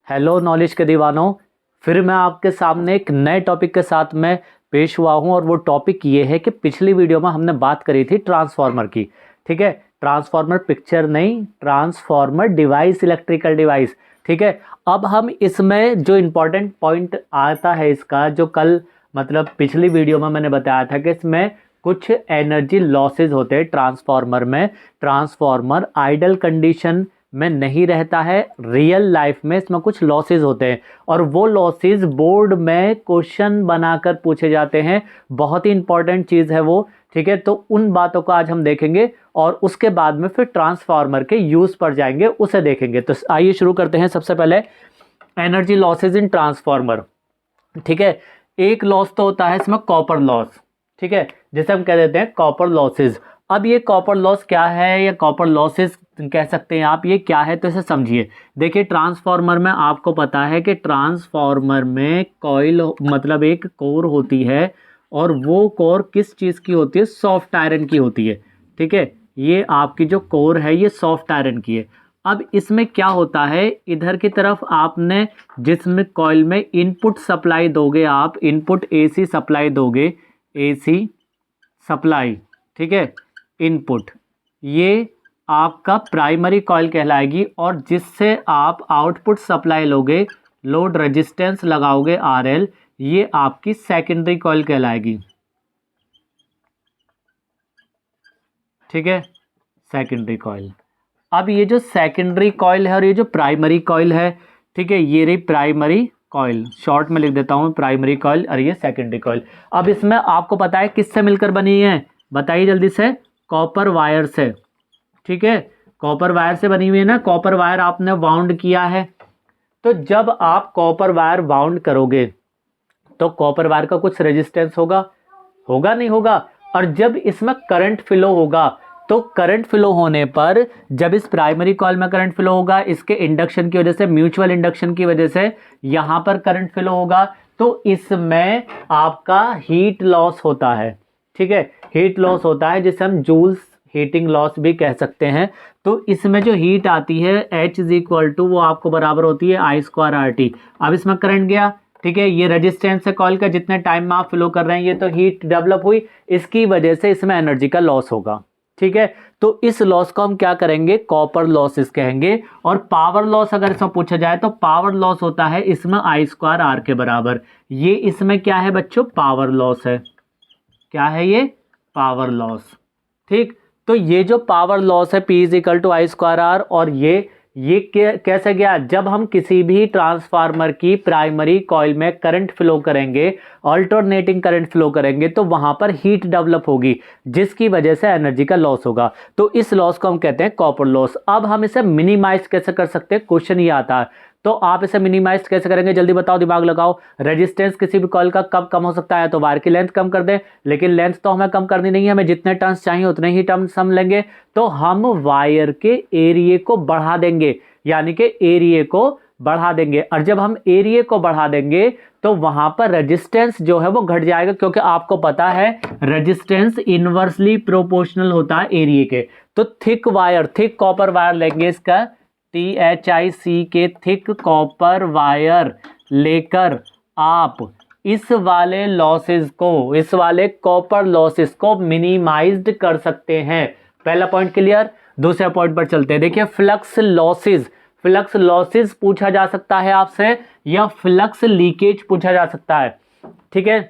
Hello knowledge के दीवानों, फिर मैं आपके सामने एक नए टॉपिक के साथ में पेश हुआ हूं और वो टॉपिक ये है कि पिछली वीडियो में हमने बात करी थी ट्रांसफार्मर की। ठीक है, ट्रांसफार्मर पिक्चर नहीं, ट्रांसफार्मर डिवाइस, इलेक्ट्रिकल डिवाइस। ठीक है, अब हम इसमें जो इम्पोर्टेंट पॉइंट आता है इसका, जो कल मतलब पिछली वीडियो में मैंने बताया था कि इसमें कुछ एनर्जी लॉसेज होते हैं ट्रांसफार्मर में। ट्रांसफार्मर आइडल कंडीशन में नहीं रहता है, रियल लाइफ में इसमें कुछ लॉसेज होते हैं और वो लॉसेज बोर्ड में क्वेश्चन बनाकर पूछे जाते हैं। बहुत ही इंपॉर्टेंट चीज़ है वो। ठीक है, तो उन बातों को आज हम देखेंगे और उसके बाद में फिर ट्रांसफार्मर के यूज पर जाएंगे, उसे देखेंगे। तो आइए शुरू करते हैं। सबसे पहले एनर्जी लॉसेज इन ट्रांसफार्मर। ठीक है, एक लॉस तो होता है इसमें कॉपर लॉस। ठीक है, जैसे हम कह देते हैं कॉपर लॉसेज। अब ये कॉपर लॉस क्या है या कॉपर लॉसेज कह सकते हैं आप, ये क्या है तो इसे समझिए। देखिए, ट्रांसफार्मर में आपको पता है कि ट्रांसफार्मर में कॉइल मतलब एक कोर होती है और वो कोर किस चीज़ की होती है? सॉफ्ट आयरन की होती है। ठीक है, ये आपकी जो कोर है ये सॉफ्ट आयरन की है। अब इसमें क्या होता है, इधर की तरफ आपने जिसमें कॉइल में इनपुट सप्लाई दोगे, आप इनपुट एसी सप्लाई दोगे, एसी सप्लाई। ठीक है, इनपुट ये आपका प्राइमरी कॉइल कहलाएगी और जिससे आप आउटपुट सप्लाई लोगे, लोड रेजिस्टेंस लगाओगे आरएल, ये आपकी सेकेंडरी कॉइल कहलाएगी। ठीक है, सेकेंडरी कॉइल। अब ये जो सेकेंडरी कॉइल है और ये जो प्राइमरी कॉइल है, ठीक है, ये रही प्राइमरी कॉइल, शॉर्ट में लिख देता हूँ प्राइमरी कॉइल, और ये सेकेंडरी कॉइल। अब इसमें आपको पता है किससे मिलकर बनी है? बताइए जल्दी से। कॉपर वायर से। ठीक है, कॉपर वायर से बनी हुई है ना। कॉपर वायर आपने वाउंड किया है, तो जब आप कॉपर वायर वाउंड करोगे तो कॉपर वायर का कुछ रेजिस्टेंस होगा, होगा नहीं होगा? और जब इसमें करंट फ्लो होगा तो करंट फ्लो होने पर, जब इस प्राइमरी कॉइल में करंट फ्लो होगा, इसके इंडक्शन की वजह से, म्यूचुअल इंडक्शन की वजह से यहां पर करंट फ्लो होगा, तो इसमें आपका हीट लॉस होता है। ठीक है, हीट लॉस होता है जिसे हम जूल्स हीटिंग लॉस भी कह सकते हैं। तो इसमें जो हीट आती है H इज इक्वल टू, वो आपको बराबर होती है I स्क्वायर RT। अब इसमें करंट गया, ठीक है, ये रेजिस्टेंस है कॉइल का, जितने टाइम में आप फ्लो कर रहे हैं ये तो हीट डेवलप हुई, इसकी वजह से इसमें एनर्जी का लॉस होगा। ठीक है, तो इस लॉस को हम क्या करेंगे? कॉपर लॉसेस कहेंगे। और पावर लॉस अगर इसमें पूछा जाए तो पावर लॉस होता है इसमें I स्क्वायर R के बराबर। ये इसमें क्या है बच्चों? पावर लॉस है। क्या है ये? Power loss. ठीक, तो ये जो पावर लॉस है P is equal to I square R, और ये कैसे गया? जब हम किसी भी ट्रांसफार्मर की प्राइमरी कॉइल में करंट फ्लो करेंगे, अल्टरनेटिंग करंट फ्लो करेंगे, तो वहां पर हीट डेवलप होगी जिसकी वजह से एनर्जी का लॉस होगा। तो इस लॉस को हम कहते हैं कॉपर लॉस। अब हम इसे मिनिमाइज कैसे कर सकते हैं? क्वेश्चन ये आता है। तो आप इसे मिनिमाइज कैसे करेंगे? जल्दी बताओ, दिमाग लगाओ। रेजिस्टेंस किसी भी कॉइल का कब कम हो सकता है? तो वायर की लेंथ कम कर दें, लेकिन लेंथ तो हमें कम करनी नहीं है, हमें जितने टर्न्स चाहिए उतने ही टर्न्स हम लेंगे। तो हम वायर के एरिया को बढ़ा देंगे, यानी कि एरिया को बढ़ा देंगे। और जब हम एरिया को बढ़ा देंगे तो वहां पर रेजिस्टेंस जो है वो घट जाएगा, क्योंकि आपको पता है रेजिस्टेंस इनवर्सली प्रोपोर्शनल होता है एरिया के। तो thick wire, thick copper wire लेंगे, इसका THIC के थिक कॉपर वायर लेकर आप इस वाले लॉसेस को, इस वाले कॉपर लॉसेस को मिनिमाइज्ड कर सकते हैं। पहला पॉइंट क्लियर। दूसरे पॉइंट पर चलते हैं। देखिए, फ्लक्स लॉसेस, फ्लक्स लॉसेस पूछा जा सकता है आपसे, या फ्लक्स लीकेज पूछा जा सकता है। ठीक है,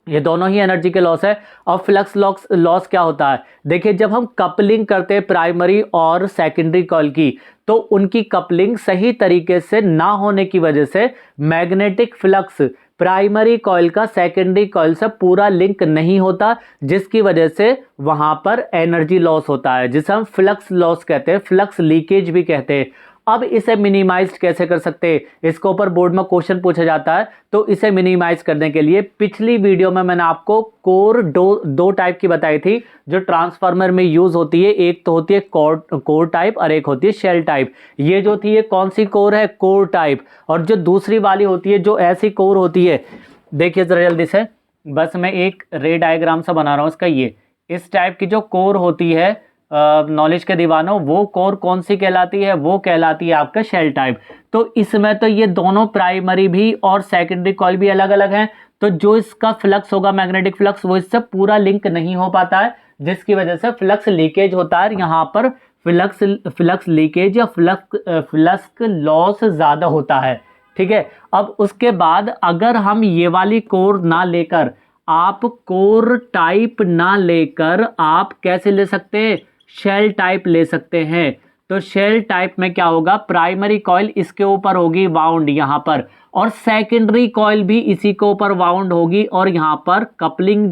ये दोनों ही एनर्जी के लॉस है। और फ्लक्स लॉस क्या होता है? देखिए, जब हम कपलिंग करते हैं प्राइमरी और सेकेंडरी कॉइल की, तो उनकी कपलिंग सही तरीके से ना होने की वजह से मैग्नेटिक फ्लक्स प्राइमरी कॉइल का सेकेंडरी कॉइल से पूरा लिंक नहीं होता, जिसकी वजह से वहां पर एनर्जी लॉस होता है, जिसे हम फ्लक्स लॉस कहते हैं, फ्लक्स लीकेज भी कहते हैं। अब इसे मिनिमाइज कैसे कर सकते हैं? इसके ऊपर बोर्ड में क्वेश्चन पूछा जाता है। तो इसे मिनिमाइज करने के लिए पिछली वीडियो में मैंने आपको कोर दो टाइप की बताई थी जो ट्रांसफार्मर में यूज होती है। एक तो होती है कोर टाइप और एक होती है शेल टाइप। ये जो थी, ये कौन सी कोर है? Core type. और जो दूसरी वाली होती है, जो ऐसी कोर होती है, देखिए जरा जल्दी से, बस मैं एक रे डायग्राम सा बना रहा हूं इसका। ये इस टाइप की जो कोर होती है, नॉलेज के दीवानों, वो कोर कौन सी कहलाती है? वो कहलाती है आपका शेल टाइप। तो इसमें तो ये दोनों प्राइमरी भी और सेकेंडरी कॉइल भी अलग अलग हैं, तो जो इसका फ्लक्स होगा मैग्नेटिक फ्लक्स वो इससे पूरा लिंक नहीं हो पाता है, जिसकी वजह से फ्लक्स लीकेज होता है। यहाँ पर फ्लक्स लीकेज या फ्लक्स लॉस ज़्यादा होता है। ठीक है, अब उसके बाद अगर हम ये वाली कोर ना लेकर, आप कोर टाइप ना लेकर आप कैसे ले सकते हैं? शेल टाइप ले सकते हैं। तो शेल टाइप में क्या होगा? प्राइमरी कॉइल इसके ऊपर होगी वाउंड यहाँ पर, और सेकेंडरी कॉइल भी इसी के ऊपर वाउंड होगी, और यहाँ पर कपलिंग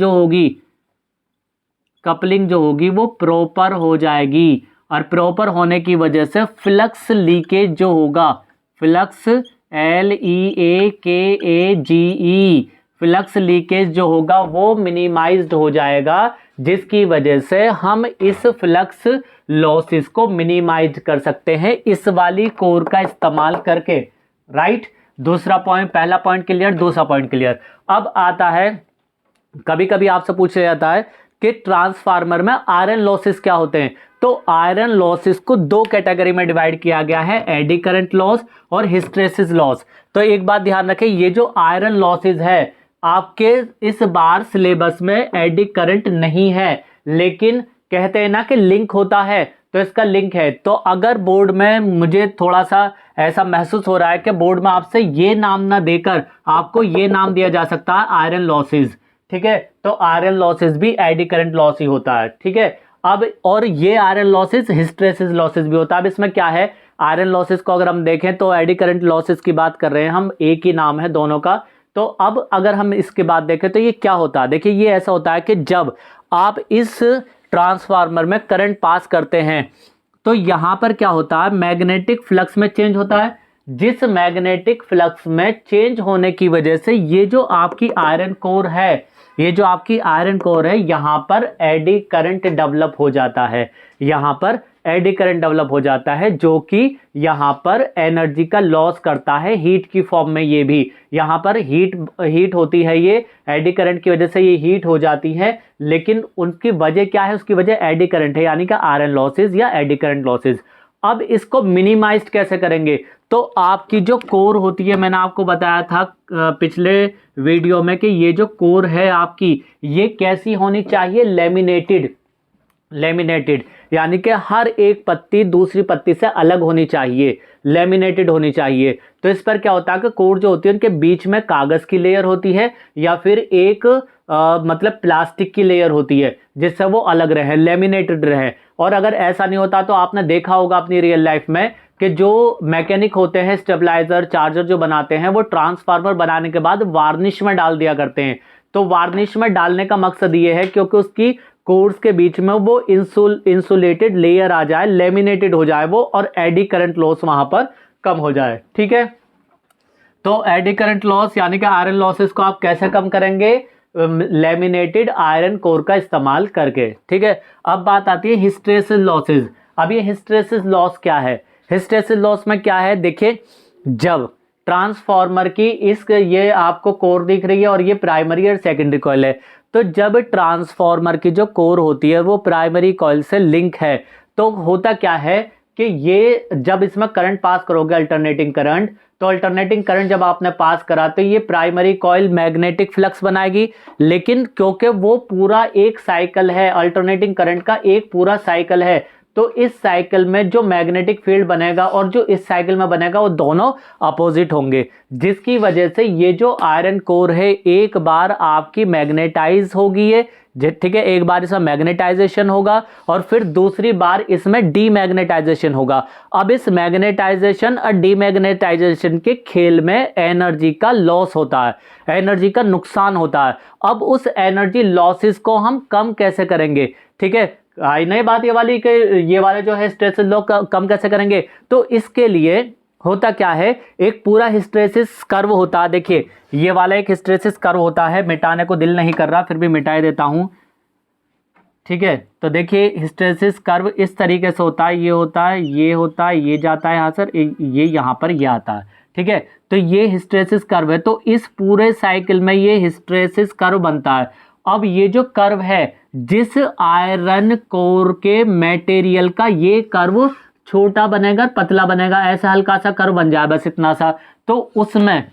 जो होगी वो प्रॉपर हो जाएगी, और प्रॉपर होने की वजह से फ्लक्स लीकेज जो होगा, फ्लक्स LEAKAGE, फ्लक्स लीकेज जो होगा वो मिनिमाइज्ड हो जाएगा, जिसकी वजह से हम इस फ्लक्स लॉसेस को मिनिमाइज कर सकते हैं इस वाली कोर का इस्तेमाल करके। राइट, दूसरा पॉइंट, पहला पॉइंट क्लियर, दूसरा पॉइंट क्लियर। अब आता है, कभी कभी आपसे पूछा जाता है कि ट्रांसफार्मर में आयरन लॉसेस क्या होते हैं? तो आयरन लॉसेस को दो कैटेगरी में डिवाइड किया गया है, एडी करंट लॉस और हिस्टैरिसीस लॉस। तो एक बात ध्यान रखें, ये जो आयरन लॉसेस है आपके इस बार सिलेबस में एडी करंट नहीं है, लेकिन कहते हैं ना कि लिंक होता है, तो इसका लिंक है। तो अगर बोर्ड में मुझे थोड़ा सा ऐसा महसूस हो रहा है कि बोर्ड में आपसे ये नाम ना देकर आपको ये नाम दिया जा सकता है आयरन लॉसेस, ठीक है, तो आयरन लॉसेस भी एडी करंट लॉस ही होता है। ठीक है, अब और ये आयरन लॉसेस हिस्टैरिसीस लॉसेस भी होता है। अब इसमें क्या है, आयरन लॉसेस को अगर हम देखें तो एडी करंट लॉसेस की बात कर रहे हैं हम, एक ही नाम है दोनों का। तो अब अगर हम इसके बाद देखें तो ये क्या होता है, देखिए ये ऐसा होता है कि जब आप इस ट्रांसफार्मर में करंट पास करते हैं तो यहां पर क्या होता है, मैग्नेटिक फ्लक्स में चेंज होता है। जिस मैग्नेटिक फ्लक्स में चेंज होने की वजह से ये जो आपकी आयरन कोर है, यहां पर एडी करंट डेवलप हो जाता है, एडी करंट डेवलप हो जाता है, जो कि यहां पर एनर्जी का लॉस करता है हीट की फॉर्म में। ये भी यहां पर हीट होती है, ये एडी करंट की वजह से ये हीट हो जाती है, लेकिन उनकी वजह क्या है? उसकी वजह एडी करंट है, यानी कि आयरन लॉसेस या एडी करंट लॉसेस। अब इसको मिनिमाइज कैसे करेंगे? तो आपकी जो कोर होती है, मैंने आपको बताया था पिछले वीडियो में कि ये जो कोर है आपकी, ये कैसी होनी चाहिए? लेमिनेटेड, यानी कि हर एक पत्ती दूसरी पत्ती से अलग होनी चाहिए, लेमिनेटेड होनी चाहिए। तो इस पर क्या होता है कि कोर जो होती है उनके बीच में कागज की लेयर होती है, या फिर एक मतलब प्लास्टिक की लेयर होती है, जिससे वो अलग रहे, लेमिनेटेड रहे। और अगर ऐसा नहीं होता तो आपने देखा होगा अपनी रियल लाइफ में कि जो मैकेनिक होते हैं, स्टेबलाइजर, चार्जर जो बनाते हैं, वो ट्रांसफार्मर बनाने के बाद वार्निश में डाल दिया करते हैं। तो वार्निश में डालने का मकसद ये है क्योंकि उसकी कोर्स के बीच में वो इंसुलेटेड लेयर आ जाए, लेमिनेटेड हो जाए वो, और एडी करंट लॉस वहां पर कम हो जाए। ठीक है, तो एडी करंट लॉस यानी कि आयरन लॉसेस को आप कैसे कम करेंगे? लेमिनेटेड आयरन कोर का इस्तेमाल करके। ठीक है, अब बात आती है हिस्टैरिसीस लॉसेस। अब ये हिस्टैरिसीस लॉस क्या है? हिस्टैरिसीस लॉस में क्या है, देखिए, जब ट्रांसफार्मर की ये आपको कोर दिख रही है और ये प्राइमरी और सेकेंडरी कॉइल है, तो जब ट्रांसफार्मर की जो कोर होती है वो प्राइमरी कॉइल से लिंक है, तो होता क्या है कि ये जब इसमें करंट पास करोगे अल्टरनेटिंग करंट, तो अल्टरनेटिंग करंट जब आपने पास करा तो ये प्राइमरी कॉइल मैग्नेटिक फ्लक्स बनाएगी, लेकिन क्योंकि वो पूरा एक साइकिल है, अल्टरनेटिंग करंट का एक पूरा साइकिल है, तो इस साइकिल में जो मैग्नेटिक फील्ड बनेगा और जो इस साइकिल में बनेगा वो दोनों अपोजिट होंगे, जिसकी वजह से ये जो आयरन कोर है एक बार आपकी मैग्नेटाइज होगी है, ठीक है, एक बार इसमें मैग्नेटाइजेशन होगा और फिर दूसरी बार इसमें डीमैग्नेटाइजेशन होगा। अब इस मैग्नेटाइजेशन और डीमैग्नेटाइजेशन के खेल में एनर्जी का लॉस होता है, एनर्जी का नुकसान होता है। अब उस एनर्जी लॉसेस को हम कम कैसे करेंगे? ठीक है, आई नहीं बात ये वाली कि ये वाले जो है हिस्टैरिसीस लॉस कम कैसे करेंगे? तो इसके लिए होता क्या है, एक पूरा हिस्टैरिसीस कर्व होता है। देखिए ये वाला एक हिस्टैरिसीस कर्व होता है, मिटाने को दिल नहीं कर रहा फिर भी मिटा देता हूं। ठीक है, तो देखिए हिस्टैरिसीस कर्व इस तरीके से होता है, ये होता है, ये होता है, ये जाता है यहाँ सर, ये यहाँ पर ये आता है। ठीक है, तो ये हिस्टैरिसीस कर्व है, तो इस पूरे साइकिल में ये हिस्टैरिसीस कर्व बनता है। अब ये जो कर्व है जिस आयरन कोर के मटेरियल का ये कर्व छोटा बनेगा, पतला बनेगा, ऐसा हल्का सा कर्व बन जाए, बस इतना सा, तो उसमें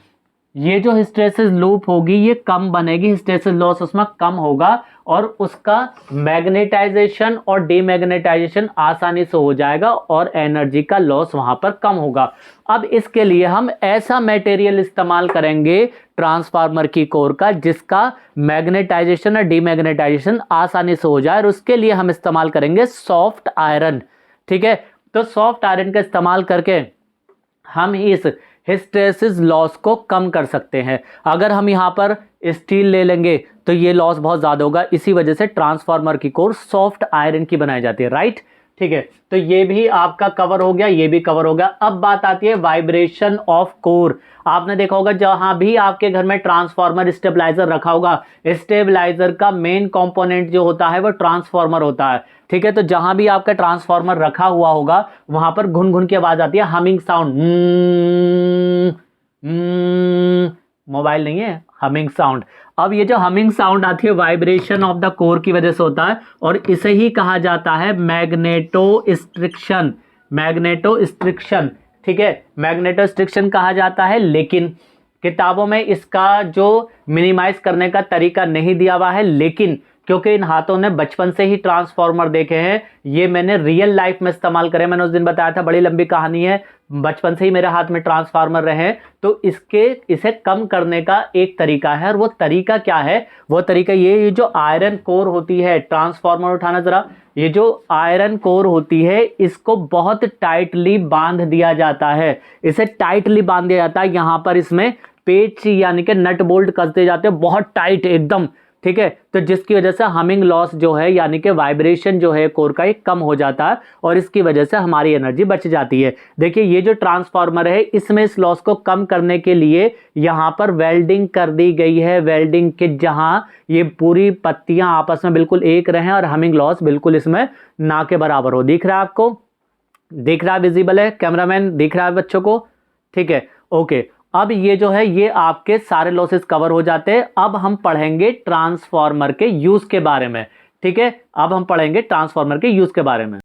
ये जो हिस्टैरिसीस लूप होगी ये कम बनेगी, हिस्टैरिसीस लॉस उसमें कम होगा और उसका मैग्नेटाइजेशन और डीमैग्नेटाइजेशन आसानी से हो जाएगा और एनर्जी का लॉस वहां पर कम होगा। अब इसके लिए हम ऐसा मटेरियल इस्तेमाल करेंगे ट्रांसफार्मर की कोर का जिसका मैग्नेटाइजेशन और डीमैग्नेटाइजेशन आसानी से हो जाए, और उसके लिए हम इस्तेमाल करेंगे सॉफ्ट आयरन। ठीक है, तो सॉफ्ट आयरन का इस्तेमाल करके हम इस हिस्टैरिसीस लॉस को कम कर सकते हैं। अगर हम यहाँ पर स्टील ले लेंगे तो ये लॉस बहुत ज़्यादा होगा, इसी वजह से ट्रांसफार्मर की कोर सॉफ्ट आयरन की बनाई जाती है, राइट। ठीक है, तो ये भी आपका कवर हो गया, ये भी कवर हो गया। अब बात आती है वाइब्रेशन ऑफ कोर। आपने देखा होगा जहां भी आपके घर में ट्रांसफार्मर स्टेबलाइजर रखा होगा, स्टेबलाइजर का मेन कंपोनेंट जो होता है वो ट्रांसफार्मर होता है। ठीक है, तो जहां भी आपका ट्रांसफार्मर रखा हुआ होगा वहां पर घुन घुन की आवाज आती है, हमिंग साउंड, मोबाइल नहीं है, हमिंग साउंड। अब ये जो हमिंग साउंड आती है वाइब्रेशन ऑफ द कोर की वजह से होता है और इसे ही कहा जाता है मैग्नेटोस्ट्रिक्शन। मैग्नेटोस्ट्रिक्शन, ठीक है, मैग्नेटोस्ट्रिक्शन कहा जाता है, लेकिन किताबों में इसका जो मिनिमाइज करने का तरीका नहीं दिया हुआ है, लेकिन क्योंकि इन हाथों ने बचपन से ही ट्रांसफार्मर देखे हैं, ये मैंने रियल लाइफ में इस्तेमाल करे। मैंने उस दिन बताया था, बड़ी लंबी कहानी है, बचपन से ही मेरे हाथ में ट्रांसफार्मर रहे हैं, तो इसे कम करने का एक तरीका है। और वो तरीका क्या है? वो तरीका ये जो आयरन कोर होती है, ट्रांसफार्मर उठाना जरा, ये जो आयरन कोर होती है इसको बहुत टाइटली बांध दिया जाता है। इसे टाइटली बांध दिया जाता है, यहां पर इसमें पेच यानी कि नट बोल्ट कस दिए जाते हैं बहुत टाइट एकदम। ठीक है, तो जिसकी वजह से हमिंग लॉस जो है यानी कि वाइब्रेशन जो है कोर का एक कम हो जाता है और इसकी वजह से हमारी एनर्जी बच जाती है। देखिए ये जो ट्रांसफार्मर है इसमें इस लॉस को कम करने के लिए यहां पर वेल्डिंग कर दी गई है, वेल्डिंग किट, जहां ये पूरी पत्तियां आपस में बिल्कुल एक रहें और हमिंग लॉस बिल्कुल इसमें ना के बराबर हो। दिख रहा है आपको? दिख रहा है? विजिबल है? कैमरामैन दिख रहा है बच्चों को? ठीक है, ओके। अब ये जो है ये आपके सारे लॉसेस कवर हो जाते हैं। अब हम पढ़ेंगे ट्रांसफार्मर के यूज के बारे में। ठीक है, अब हम पढ़ेंगे ट्रांसफार्मर के यूज के बारे में।